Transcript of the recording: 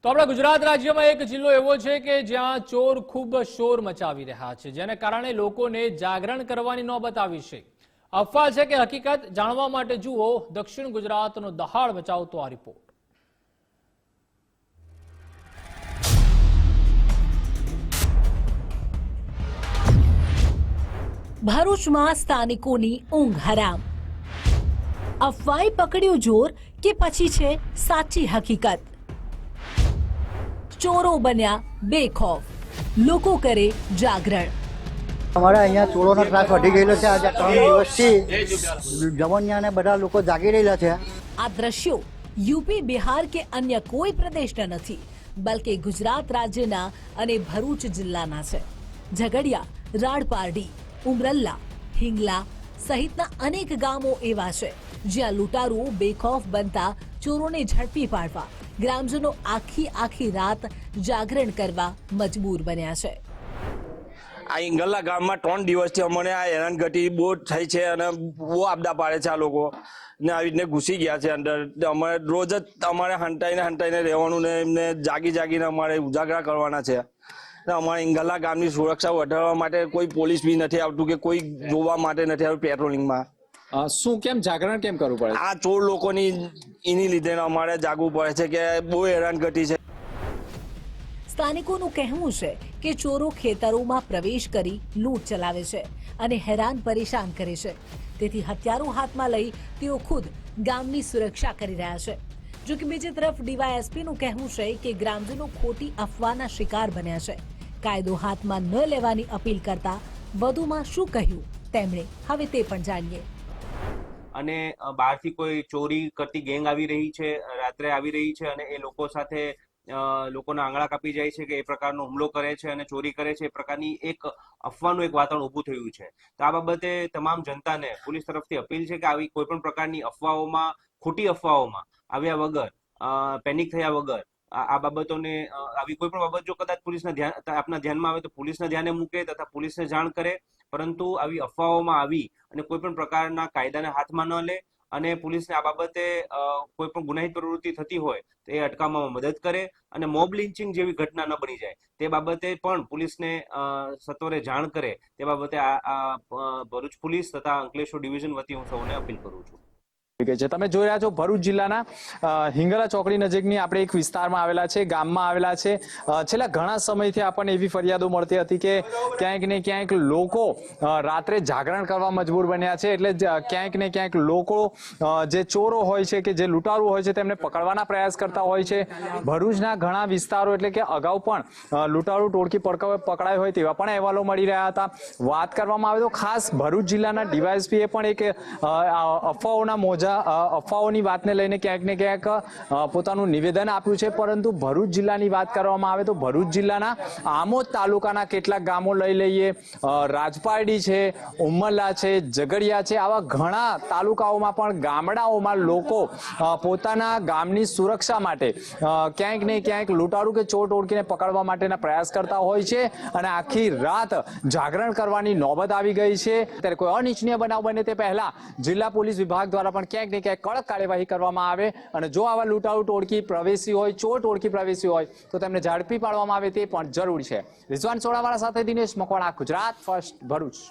તો આપણા ગુજરાત રાજ્યમાં એક જિલ્લો એવો છે કે જ્યાં ચોર ખૂબ શોર મચાવી રહ્યા છે, જેને કારણે લોકોને જાગરણ કરવાની નોબત આવી છે। અફવા છે કે હકીકત, જાણવા માટે જુઓ દક્ષિણ ગુજરાતનો દહાડ મચાવતો આ રિપોર્ટ। ભરૂચમાં સ્થાનિકોની ઊંઘ હરામ। અફવાએ પકડ્યું જોર કે પછી છે સાચી હકીકત? ચોરો બન્યા બેખૌફ, લોકો કરે જાગરણ। અમારા અહીંયા ચોરોનો ત્રાસ વધી ગયેલો છે। આજે 3 દિવસથી જવનિયાને બધા લોકો જાગી રહેલા છે। આ દ્રશ્યો યુપી, બિહાર કે અન્ય કોઈ પ્રદેશના નથી, બલકે ગુજરાત રાજ્યના અને ભરૂચ જિલ્લાના છે। ઝઘડિયા, રાડપારડી, ઉમરલ્લા, હિંગલા સહિતના અનેક ગામો એવા છે જ્યાં લૂંટારુઓ બેખૌફ બનતા ચોરોને ઝડપી પાડવા ગ્રામજનો આખી રાત જાગરણ કરવા મજબૂર બન્યા છે। આ ઇંગલ્લા ગામમાં 3 દિવસથી અમને આ હેરાનગતિ બહુ થઈ છે અને બહુ આપદા પાડે છે આ લોકો ને આવી રીતે ઘૂસી ગયા છે અંદર। અમારે રોજ જ અમારે હંટાઈને રહેવાનું ને એમને જાગીને અમારે ઉજાગરા કરવાના છે। અમારા ઇંગલ્લા ગામની સુરક્ષા વધારવા માટે કોઈ પોલીસ બી નથી આવતું કે કોઈ જોવા માટે નથી આવતું પેટ્રોલિંગમાં। શું કેમ જાગરણ કેમ કરવું પડે? આ ચોર લોકોની એની લીધે અમારે જાગવું પડે છે કે બહુ હેરાનગતિ છે। સ્થાનિકોનું કહેવું છે કે ચોરો ખેતરોમાં પ્રવેશ કરી લૂંટ ચલાવે છે અને હેરાન પરેશાન કરે છે, તેથી હથિયારો હાથમાં લઈ તેઓ ખુદ ગામની સુરક્ષા કરી રહ્યા છે। જો કે બીજી તરફ ડીવાયએસપીનું કહેવું છે કે ગ્રામજનો ખોટી અફવાના શિકાર બન્યા છે। કાયદો હાથમાં ન લેવાની અપીલ કરતા વધુમાં શું કહ્યું તેમણે, હવે તે પણ જાણીએ। અને બહારથી કોઈ ચોરી કરતી ગેંગ આવી રહી છે, રાત્રે આવી રહી છે અને એ લોકો સાથે લોકોના આંગળા કાપી જાય છે કે એ પ્રકારનો હુમલો કરે છે અને ચોરી કરે છે, એ પ્રકારની એક અફવાનું એક વાતાવરણ ઊભું થયું છે। તો આ બાબતે તમામ જનતાને પોલીસ તરફથી અપીલ છે કે આવી કોઈ પણ પ્રકારની અફવાઓમાં, ખોટી અફવાઓમાં આવ્યા વગર, પેનિક થયા વગર આ બાબતોને, આવી કોઈ પણ બાબત જો કદાચ આપના ધ્યાનમાં આવે તો પોલીસના ધ્યાને મૂકે તથા પોલીસને જાણ કરે, પરંતુ આવી અફવાઓમાં આવી અને કોઈ પણ પ્રકારના કાયદાને હાથમાં ન લે અને પોલીસને આ બાબતે કોઈ પણ ગુનાહિત પ્રવૃત્તિ થતી હોય તો એ અટકાવવામાં મદદ કરે અને મોબ લિન્ચિંગ જેવી ઘટના ન બની જાય તે બાબતે પણ પોલીસને સત્વરે જાણ કરે, તે બાબતે આ ભરૂચ પોલીસ તથા અંકલેશ્વર ડિવિઝન વતી હું સૌને અપીલ કરું છું। તમે જોઈ રહ્યા છો ભરૂચ જિલ્લાના હિંગલા ચોકડી નજીકની આપણે એક વિસ્તારમાં આવેલા છે, ગામમાં આવેલા છે। છેલ્લા ઘણા સમયથી આપણને એવી ફરિયાદો મળતી હતી કે ક્યાંક ને ક્યાંક લોકો રાત્રે જાગરણ કરવા મજબૂર બન્યા છે, એટલે ક્યાંક ને ક્યાંક લોકો જે ચોરો હોય છે કે જે લૂંટારૂ હોય છે તેમને પકડવાના પ્રયાસ કરતા હોય છે। ભરૂચના ઘણા વિસ્તારો એટલે કે અગાઉ પણ લૂંટારૂ ટોળકી પકડાઈ હોય તેવા પણ અહેવાલો મળી રહ્યા હતા। વાત કરવામાં આવે તો ખાસ ભરૂચ જિલ્લાના ડીવાયએસપીએ પણ એક અફવાઓના મોજા અફવાઓની વાતને લઈને ક્યાંક ને ક્યાંક પોતાનું નિવેદન આપ્યું છે, પરંતુ ભરૂચ જિલ્લાની વાત કરવામાં આવે તો ભરૂચ જિલ્લાના આમોદ તાલુકાના કેટલાક ગામો લઈ લઈએ, રાજપારડી છે, ઉમરલા છે, ઝઘડિયા છે, આવા ઘણા તાલુકાઓમાં પણ ગામડાઓમાં લોકો પોતાના ગામની સુરક્ષા માટે ક્યાંક ને ક્યાંક લૂંટારૂ કે ચોર ટોળકીને પકડવા માટેના પ્રયાસ કરતા હોય છે અને આખી રાત જાગરણ કરવાની નોબત આવી ગઈ છે। ત્યારે કોઈ અનિચ્છનીય બનાવ બને તે પહેલા જિલ્લા પોલીસ વિભાગ દ્વારા પણ ક્યાંક ને ક્યાંક કડક કાર્યવાહી કરવામાં આવે અને જો આવા લૂંટારૂ ટોળકી પ્રવેશી હોય, ચોર ટોળકી પ્રવેશી હોય તો તેમને ઝડપી પાડવામાં આવે તે પણ જરૂરી છે। રિઝવાન સોડાવાળા સાથે દિનેશ મકવાણા, ગુજરાત ફર્સ્ટ, ભરૂચ।